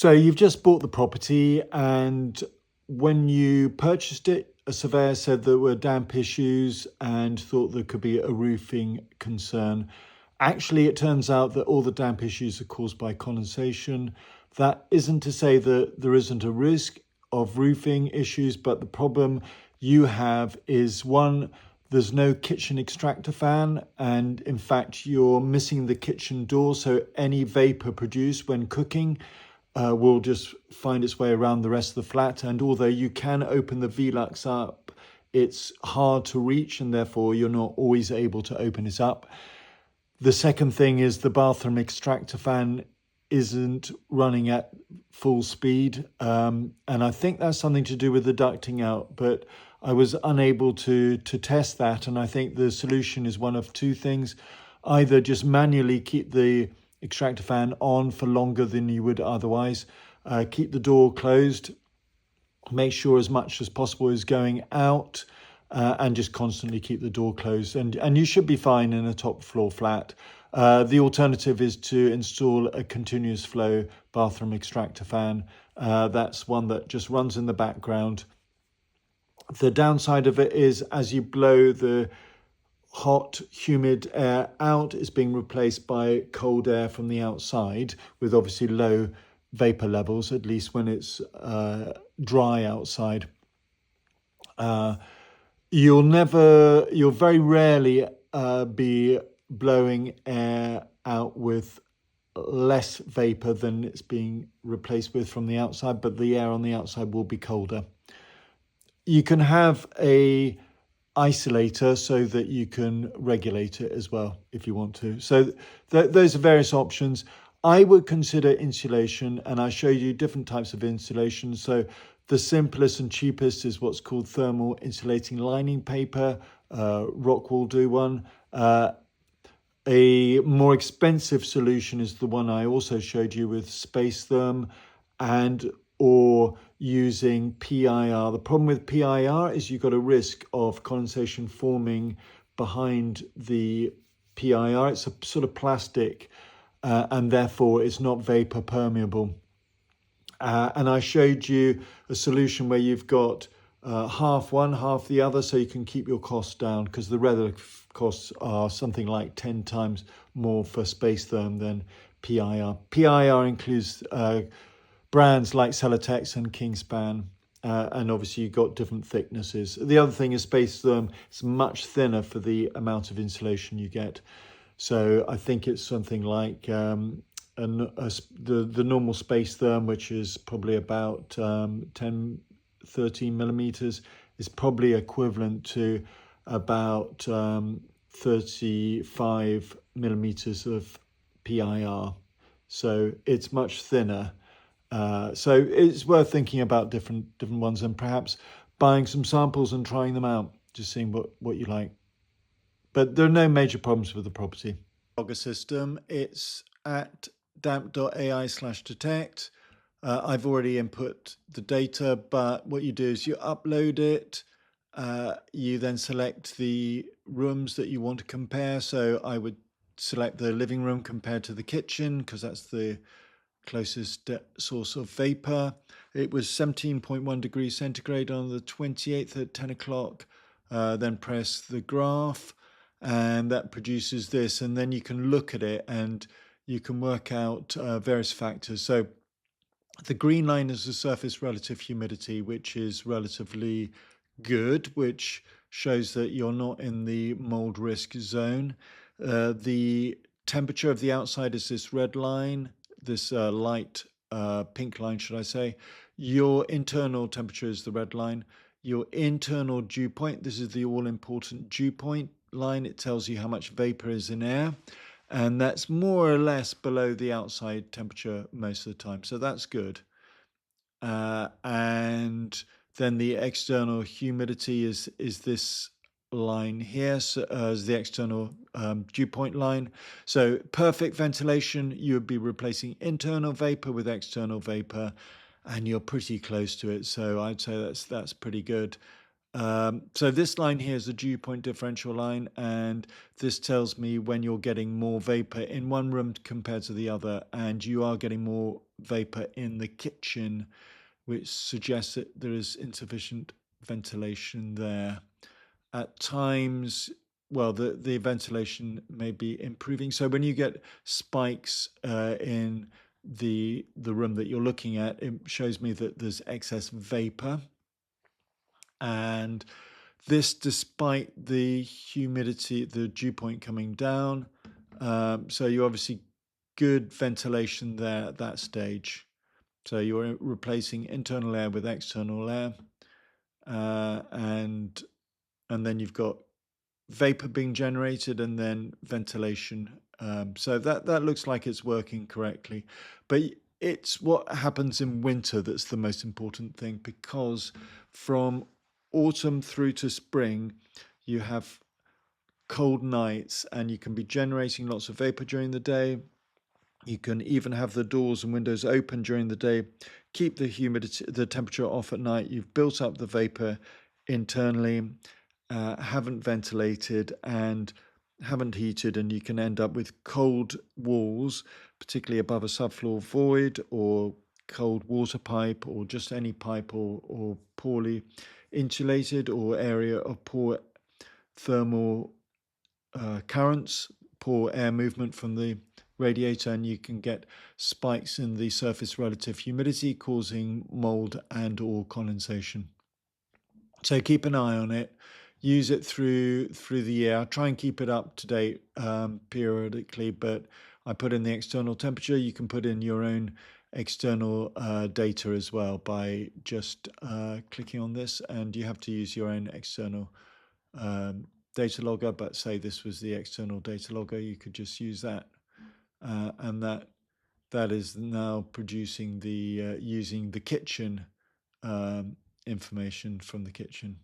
So you've just bought the property, and when you purchased it, a surveyor said there were damp issues and thought there could be a roofing concern. Actually, it turns out that all the damp issues are caused by condensation. That isn't to say that there isn't a risk of roofing issues, but the problem you have is one, there's no kitchen extractor fan, and in fact, you're missing the kitchen door, so any vapor produced when cooking will just find its way around the rest of the flat. And although you can open the Velux up, it's hard to reach, and therefore you're not always able to open it up. The second thing is the bathroom extractor fan isn't running at full speed. And I think that's something to do with the ducting out, but I was unable to test that. And I think the solution is one of two things. Either just manually keep the extractor fan on for longer than you would otherwise, keep the door closed, make sure as much as possible is going out, and just constantly keep the door closed, and you should be fine in a top floor flat. The alternative is to install a continuous flow bathroom extractor fan. That's one that just runs in the background. The downside of it is as you blow the hot, humid air out, it's being replaced by cold air from the outside with obviously low vapor levels, at least when it's dry outside. You'll very rarely be blowing air out with less vapor than it's being replaced with from the outside, but the air on the outside will be colder. You can have a isolator so that you can regulate it as well if you want to. So those are various options. I would consider insulation, and I show you different types of insulation. So the simplest and cheapest is what's called thermal insulating lining paper. Rock will do one. A more expensive solution is the one I also showed you with Space Therm or using PIR. The problem with PIR is you've got a risk of condensation forming behind the PIR. It's a sort of plastic, and therefore it's not vapor permeable. And I showed you a solution where you've got half one, half the other, so you can keep your costs down, because the regular costs are something like 10 times more for Space Therm than PIR. PIR includes brands like Celotex and Kingspan, and obviously you've got different thicknesses. The other thing is Space Therm is much thinner for the amount of insulation you get. So I think it's something like the normal Space Therm, which is probably about 10, 13 millimeters, is probably equivalent to about 35 millimeters of PIR. So it's much thinner. So it's worth thinking about different ones, and perhaps buying some samples and trying them out, just seeing what you like. But there are no major problems with the property. Logger system, it's at damp.ai/detect. I've already input the data, but what you do is you upload it. You then select the rooms that you want to compare. So I would select the living room compared to the kitchen, because that's the closest source of vapor. It was 17.1 degrees centigrade on the 28th at 10 o'clock. Then press the graph, and that produces this. And then you can look at it and you can work out various factors. So the green line is the surface relative humidity, which is relatively good, which shows that you're not in the mold risk zone. The temperature of the outside is this red line, this light pink line, should I say. Your internal temperature is the red line. Your internal dew point, this is the all-important dew point line. It tells you how much vapor is in air, and that's more or less below the outside temperature most of the time. So that's good. And then the external humidity is this line here, so, as the external dew point line. So perfect ventilation, you would be replacing internal vapor with external vapor, and you're pretty close to it. So I'd say that's pretty good. So this line here is a dew point differential line, and this tells me when you're getting more vapor in one room compared to the other, and you are getting more vapor in the kitchen, which suggests that there is insufficient ventilation there. At times, well, the ventilation may be improving. So when you get spikes in the room that you're looking at, it shows me that there's excess vapor. And this despite the humidity, the dew point coming down. So you obviously good ventilation there at that stage. So you're replacing internal air with external air, and then you've got vapor being generated and then ventilation. So that looks like it's working correctly, but it's what happens in winter that's the most important thing, because from autumn through to spring, you have cold nights and you can be generating lots of vapor during the day. You can even have the doors and windows open during the day, keep the humidity, the temperature off at night. You've built up the vapor internally, haven't ventilated and haven't heated, and you can end up with cold walls, particularly above a subfloor void or cold water pipe, or just any pipe, or poorly insulated or area of poor thermal currents, poor air movement from the radiator, and you can get spikes in the surface relative humidity causing mold and or condensation. So keep an eye on it, use it through the year. I try and keep it up to date periodically, but I put in the external temperature. You can put in your own external data as well by just clicking on this, and you have to use your own external data logger, but say this was the external data logger, you could just use that, and that is now producing the using the kitchen information from the kitchen.